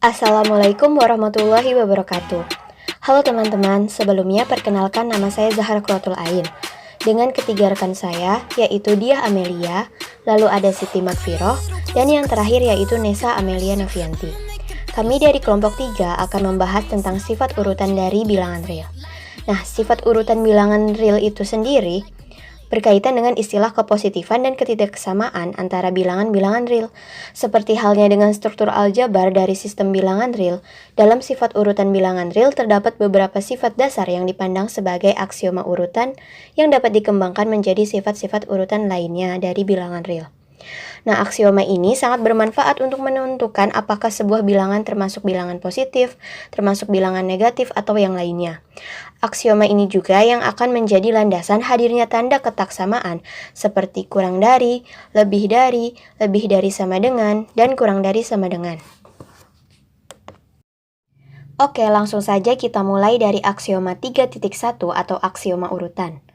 Assalamualaikum warahmatullahi wabarakatuh. Halo teman-teman, sebelumnya perkenalkan nama saya Zahra Quratul Ain. Dengan ketiga rekan saya, yaitu Diah Amelia, lalu ada Siti Makfiroh, dan yang terakhir yaitu Nesa Amelia Novianti. Kami dari kelompok 3 akan membahas tentang sifat urutan dari bilangan real. Nah, sifat urutan bilangan real itu sendiri berkaitan dengan istilah kepositifan dan ketidaksamaan antara bilangan-bilangan real. Seperti halnya dengan struktur aljabar dari sistem bilangan real, dalam sifat urutan bilangan real terdapat beberapa sifat dasar yang dipandang sebagai aksioma urutan yang dapat dikembangkan menjadi sifat-sifat urutan lainnya dari bilangan real. Nah, aksioma ini sangat bermanfaat untuk menentukan apakah sebuah bilangan termasuk bilangan positif, termasuk bilangan negatif, atau yang lainnya. Aksioma ini juga yang akan menjadi landasan hadirnya tanda ketaksamaan seperti kurang dari, lebih dari sama dengan, dan kurang dari sama dengan. Oke, langsung saja kita mulai dari aksioma 3.1 atau aksioma urutan.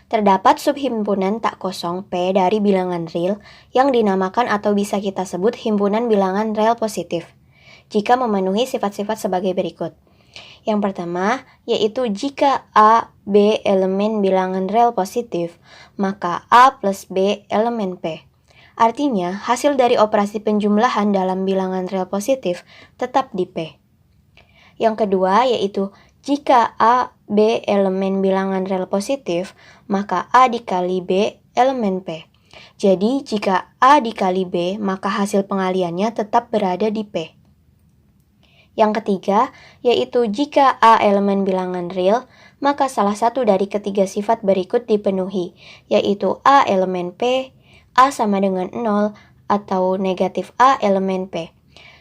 Terdapat subhimpunan tak kosong P dari bilangan real yang dinamakan atau bisa kita sebut himpunan bilangan real positif jika memenuhi sifat-sifat sebagai berikut. Yang pertama, yaitu jika A, B elemen bilangan real positif, maka A plus B elemen P. Artinya, hasil dari operasi penjumlahan dalam bilangan real positif tetap di P. Yang kedua, yaitu jika A, B elemen bilangan real positif, maka A dikali B elemen P. Jadi, jika A dikali B, maka hasil pengaliannya tetap berada di P. Yang ketiga, yaitu jika A elemen bilangan real, maka salah satu dari ketiga sifat berikut dipenuhi, yaitu A elemen P, A sama dengan 0, atau negatif A elemen P.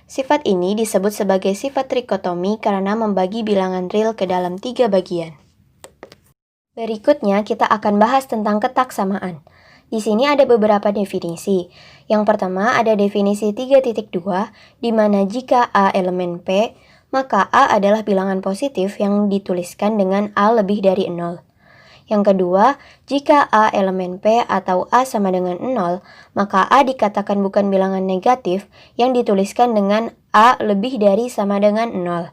Sifat ini disebut sebagai sifat trikotomi karena membagi bilangan real ke dalam 3 bagian. Berikutnya kita akan bahas tentang ketaksamaan. Di sini ada beberapa definisi. Yang pertama ada definisi 3.2 di mana jika A elemen P, maka A adalah bilangan positif yang dituliskan dengan A lebih dari 0. Yang kedua, jika A elemen P atau A sama dengan 0, maka A dikatakan bukan bilangan negatif yang dituliskan dengan A lebih dari sama dengan 0.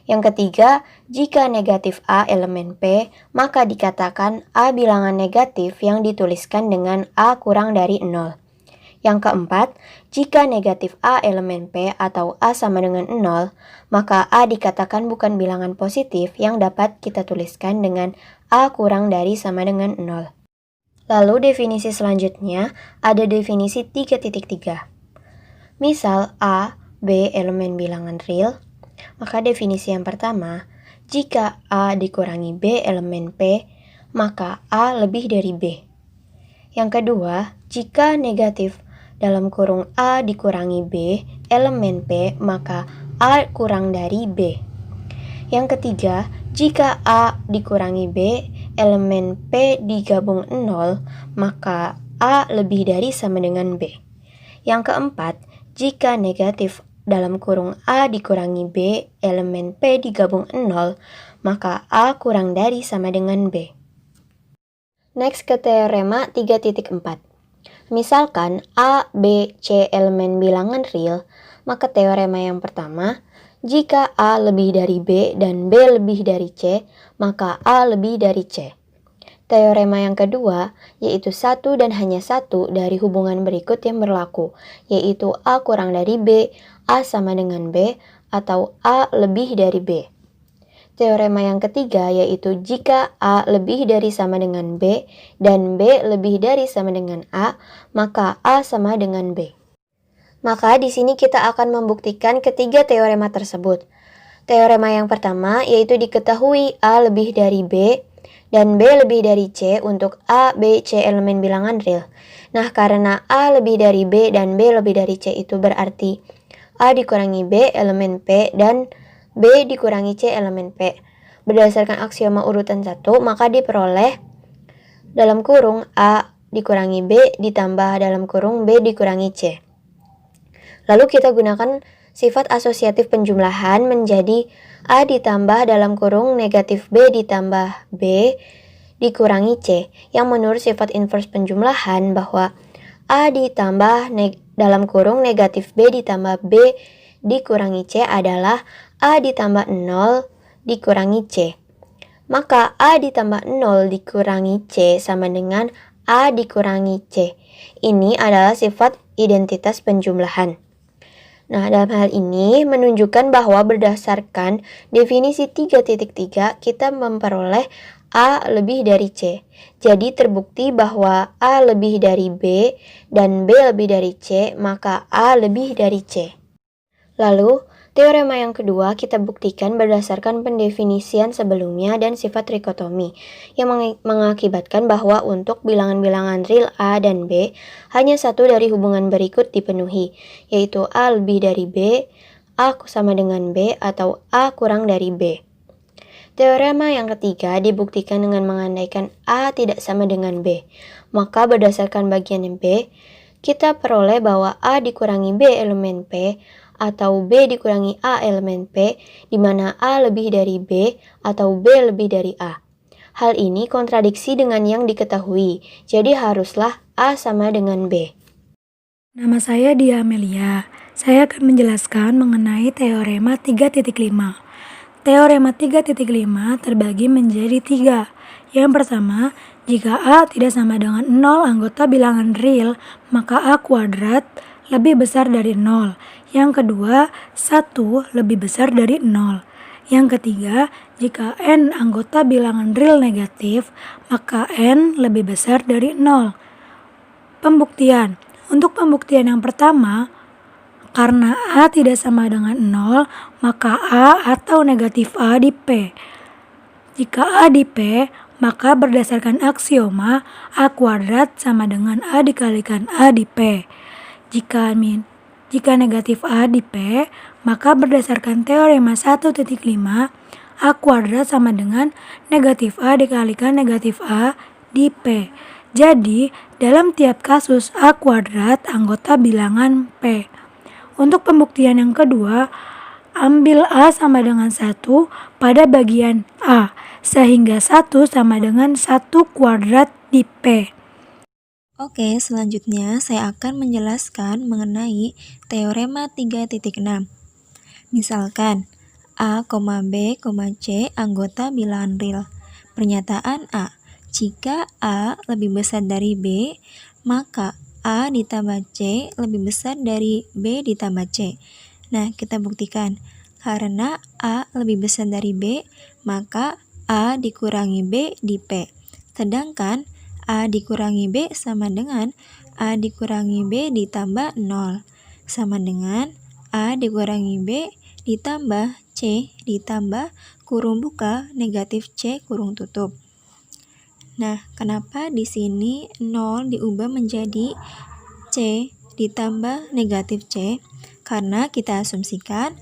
Yang ketiga, jika negatif A elemen P, maka dikatakan A bilangan negatif yang dituliskan dengan A kurang dari 0. Yang keempat, jika negatif A elemen P atau A sama dengan 0, maka A dikatakan bukan bilangan positif yang dapat kita tuliskan dengan A kurang dari sama dengan 0. Lalu definisi selanjutnya ada definisi 3.3. Misal A, B elemen bilangan real, maka definisi yang pertama, jika A dikurangi B elemen P, maka A lebih dari B. Yang kedua, jika negatif dalam kurung A dikurangi B elemen P, maka A kurang dari B. Yang ketiga, jika A dikurangi B elemen P digabung 0, maka A lebih dari sama dengan B. Yang keempat, jika negatif dalam kurung A dikurangi B elemen P digabung 0, maka A kurang dari sama dengan B. Next ke teorema 3.4. Misalkan A, B, C elemen bilangan real, maka teorema yang pertama, jika A lebih dari B dan B lebih dari C, maka A lebih dari C. Teorema yang kedua, yaitu satu dan hanya satu dari hubungan berikut yang berlaku, yaitu A kurang dari B, A sama dengan B, atau A lebih dari B. Teorema yang ketiga, yaitu jika A lebih dari sama dengan B, dan B lebih dari sama dengan A, maka A sama dengan B. Maka di sini kita akan membuktikan ketiga teorema tersebut. Teorema yang pertama, yaitu diketahui A lebih dari B, dan B lebih dari C untuk A, B, C elemen bilangan real. Nah, karena A lebih dari B dan B lebih dari C itu berarti A dikurangi B elemen P dan B dikurangi C elemen P. Berdasarkan aksioma urutan 1, maka diperoleh dalam kurung A dikurangi B ditambah dalam kurung B dikurangi C. Lalu kita gunakan sifat asosiatif penjumlahan menjadi A ditambah dalam kurung negatif B ditambah B dikurangi C, yang menurut sifat inverse penjumlahan bahwa A ditambah dalam kurung negatif B ditambah B dikurangi C adalah A ditambah 0 dikurangi C. Maka A ditambah 0 dikurangi C sama dengan A dikurangi C. Ini adalah sifat identitas penjumlahan. Nah, dalam hal ini menunjukkan bahwa berdasarkan definisi 3.3 kita memperoleh A lebih dari C. Jadi terbukti bahwa A lebih dari B dan B lebih dari C, maka A lebih dari C. Lalu, teorema yang kedua kita buktikan berdasarkan pendefinisian sebelumnya dan sifat trikotomi yang mengakibatkan bahwa untuk bilangan-bilangan real A dan B hanya satu dari hubungan berikut dipenuhi, yaitu A lebih dari B, A sama dengan B, atau A kurang dari B. Teorema yang ketiga dibuktikan dengan mengandaikan A tidak sama dengan B. Maka berdasarkan bagian B, kita peroleh bahwa A dikurangi B elemen P atau B dikurangi A elemen P, di mana A lebih dari B atau B lebih dari A. Hal ini kontradiksi dengan yang diketahui, jadi haruslah A sama dengan B. Nama saya Dia Amelia. Saya akan menjelaskan mengenai teorema 3.5. Teorema 3.5 terbagi menjadi 3. Yang pertama, jika A tidak sama dengan 0 anggota bilangan real, maka A kuadrat lebih besar dari 0. Yang kedua, 1 lebih besar dari 0. Yang ketiga, jika N anggota bilangan real negatif, maka N lebih besar dari 0. Pembuktian. Untuk pembuktian yang pertama, karena A tidak sama dengan 0, maka A atau negatif A di P. Jika A di P, maka berdasarkan aksioma A kuadrat sama dengan A dikalikan A di P. Jika negatif A di P, maka berdasarkan teorema 1.5, A kuadrat sama dengan negatif A dikalikan negatif A di P. Jadi, dalam tiap kasus A kuadrat anggota bilangan P. Untuk pembuktian yang kedua, ambil A sama dengan 1 pada bagian A, sehingga 1 sama dengan 1 kuadrat di P. Oke, selanjutnya saya akan menjelaskan mengenai teorema 3.6. Misalkan, A, B, C anggota bilangan real. Pernyataan A, jika A lebih besar dari B, maka A ditambah C lebih besar dari B ditambah C. Nah, kita buktikan. Karena A lebih besar dari B, maka A dikurangi B di P. Sedangkan A dikurangi B sama dengan A dikurangi B ditambah 0. Sama dengan A dikurangi B ditambah C ditambah kurung buka negatif C kurung tutup. Nah, kenapa di sini 0 diubah menjadi C ditambah negatif C? Karena kita asumsikan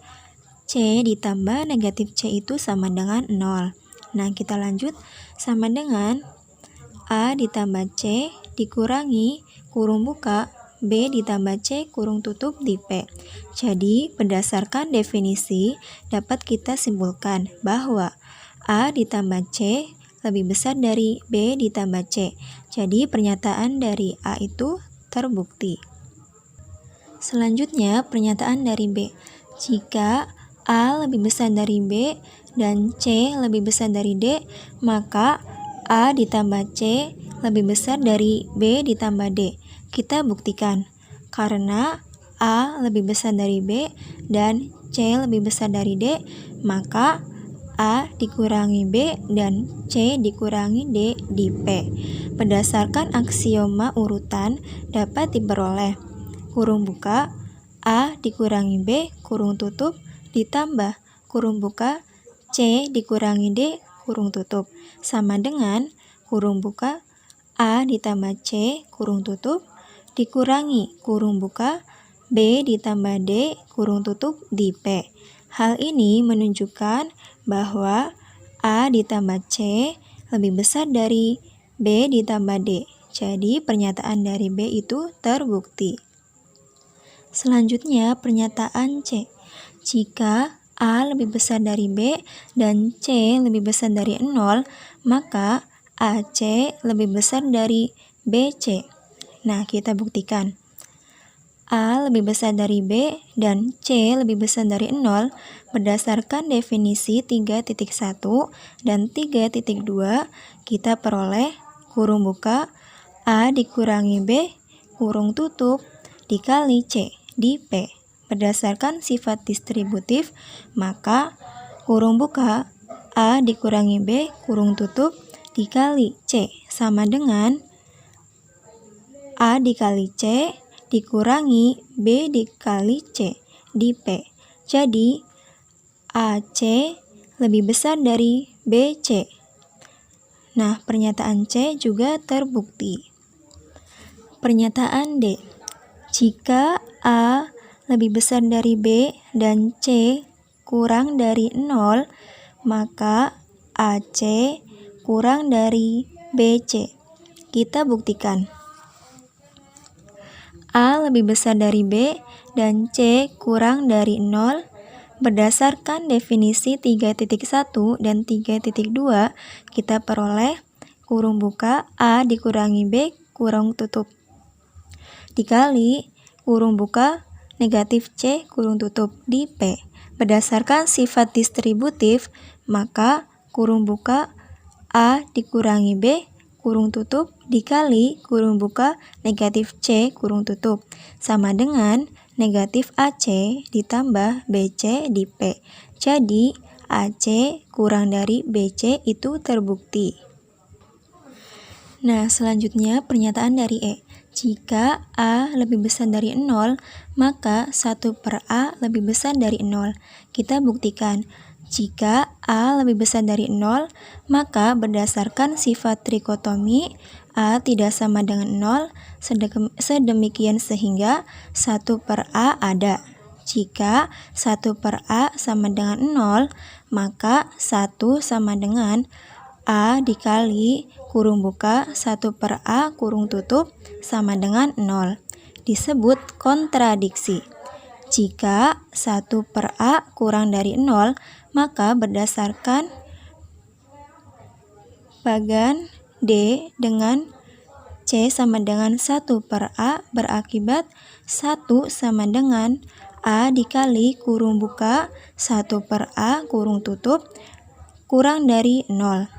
C ditambah negatif C itu sama dengan 0. Nah, kita lanjut sama dengan A ditambah C dikurangi kurung buka B ditambah C kurung tutup di P. Jadi, berdasarkan definisi dapat kita simpulkan bahwa A ditambah C lebih besar dari B ditambah C. Jadi, pernyataan dari A itu terbukti. Selanjutnya, pernyataan dari B. Jika A lebih besar dari B dan C lebih besar dari D, maka A ditambah C lebih besar dari B ditambah D. Kita buktikan. Karena A lebih besar dari B dan C lebih besar dari D, maka A dikurangi B dan C dikurangi D di P. Berdasarkan aksioma urutan dapat diperoleh kurung buka A dikurangi B kurung tutup ditambah kurung buka C dikurangi D kurung tutup sama dengan kurung buka A ditambah C kurung tutup dikurangi kurung buka B ditambah D kurung tutup di P. Hal ini menunjukkan bahwa A ditambah C lebih besar dari B ditambah D. Jadi pernyataan dari B itu terbukti. Selanjutnya pernyataan C. Jika A lebih besar dari B dan C lebih besar dari 0, maka AC lebih besar dari BC. Nah, kita buktikan. A lebih besar dari B dan C lebih besar dari 0 berdasarkan definisi 3.1 dan 3.2, kita peroleh kurung buka A dikurangi B kurung tutup dikali C di P. Berdasarkan sifat distributif, maka kurung buka A dikurangi B kurung tutup dikali C sama dengan A dikali C dikurangi B dikali C di P. Jadi, AC lebih besar dari BC. Nah, pernyataan C juga terbukti. Pernyataan D. Jika A lebih besar dari B dan C kurang dari 0, maka AC kurang dari BC. Kita buktikan. A lebih besar dari B dan C kurang dari 0. Berdasarkan definisi 3.1 dan 3.2, kita peroleh kurung buka A dikurangi B kurung tutup dikali kurung buka negatif C kurung tutup di P. Berdasarkan sifat distributif, maka kurung buka A dikurangi B kurung tutup dikali kurung buka negatif C kurung tutup sama dengan negatif AC ditambah BC di P. Jadi, AC kurang dari BC itu terbukti. Nah, selanjutnya pernyataan dari E. Jika A lebih besar dari 0, maka 1/A lebih besar dari 0. Kita buktikan. Jika A lebih besar dari 0, maka berdasarkan sifat trikotomi, A tidak sama dengan 0, sedemikian sehingga 1/A ada. Jika 1/A sama dengan 0, maka 1 sama dengan A dikali kurung buka 1/A kurung tutup sama dengan 0. Disebut kontradiksi. Jika 1/A kurang dari 0, maka berdasarkan bagan D dengan C sama dengan 1/A berakibat 1 sama dengan A dikali kurung buka 1/A kurung tutup kurang dari 0.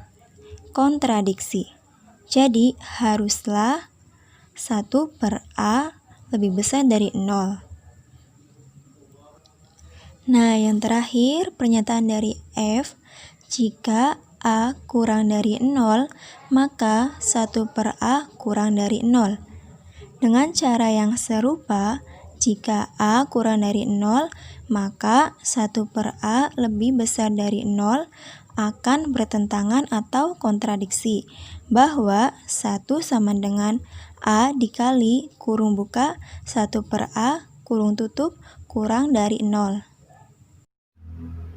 Kontradiksi. Jadi haruslah 1/A lebih besar dari 0. Nah, yang terakhir pernyataan dari F. Jika A kurang dari 0, maka 1/A kurang dari 0. Dengan cara yang serupa, jika A kurang dari 0, maka 1/A lebih besar dari 0 akan bertentangan atau kontradiksi, bahwa 1 sama dengan A dikali kurung buka 1/A kurung tutup kurang dari 0.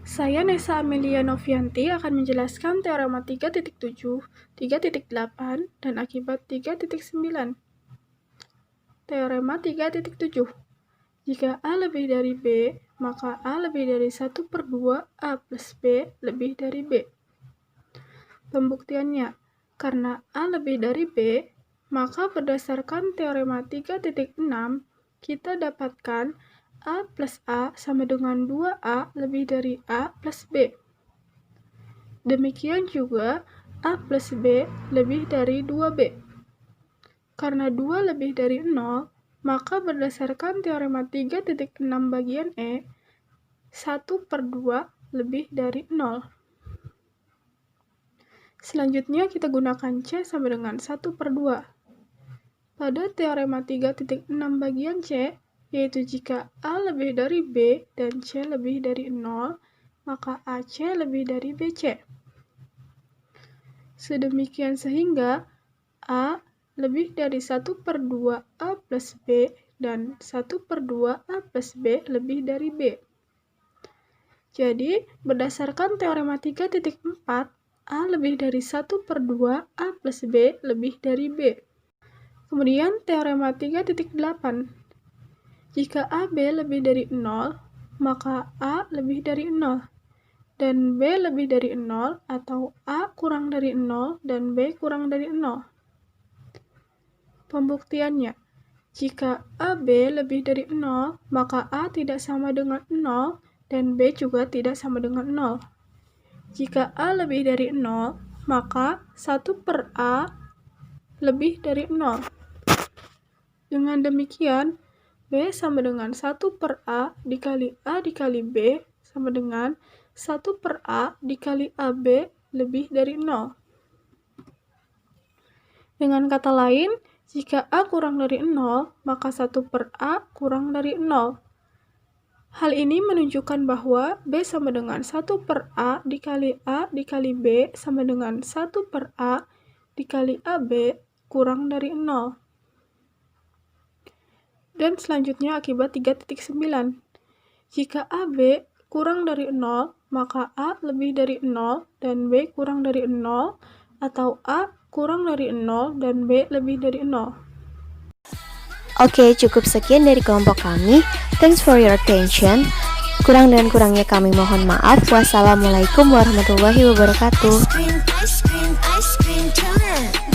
Saya Nesa Amelia Novianti akan menjelaskan teorema 3.7, 3.8, dan akibat 3.9. Teorema 3.7. Jika A lebih dari B, maka A lebih dari 1/2 A plus B lebih dari B. Pembuktiannya, karena A lebih dari B, maka berdasarkan teorema 3.6, kita dapatkan A plus A sama dengan 2A lebih dari A plus B. Demikian juga A plus B lebih dari 2B. Karena 2 lebih dari 0, maka berdasarkan teorema 3.6 bagian E, 1/2 lebih dari 0. Selanjutnya kita gunakan C sama dengan 1/2. Pada teorema 3.6 bagian C, yaitu jika A lebih dari B dan C lebih dari 0, maka AC lebih dari BC. Sedemikian sehingga A lebih dari 1/2 A plus B dan 1/2 A plus B lebih dari B. Jadi, berdasarkan teorema 3.4, A lebih dari 1/2 A plus B lebih dari B. Kemudian teorema 3.8. Jika AB lebih dari 0, maka A lebih dari 0. Dan B lebih dari 0 atau A kurang dari 0 dan B kurang dari 0. Pembuktiannya, Jika AB lebih dari 0, maka A tidak sama dengan 0 dan B juga tidak sama dengan 0. Jika A lebih dari 0, maka 1 per A lebih dari 0. Dengan demikian, B sama dengan 1 per A dikali B sama dengan 1 per A dikali AB lebih dari 0. Dengan kata lain, jika A kurang dari 0, maka 1 per A kurang dari 0. Hal ini menunjukkan bahwa B sama dengan 1 per A dikali B sama dengan 1 per A dikali AB kurang dari 0. Dan selanjutnya akibat 3.9. Jika AB kurang dari 0, maka A lebih dari 0 dan B kurang dari 0, atau A kurang dari 0 dan B lebih dari 0. Oke, cukup sekian dari kelompok kami. Thanks for your attention. Kurang dan kurangnya kami mohon maaf. Wassalamualaikum warahmatullahi wabarakatuh. Ice cream, ice cream, ice cream, turn.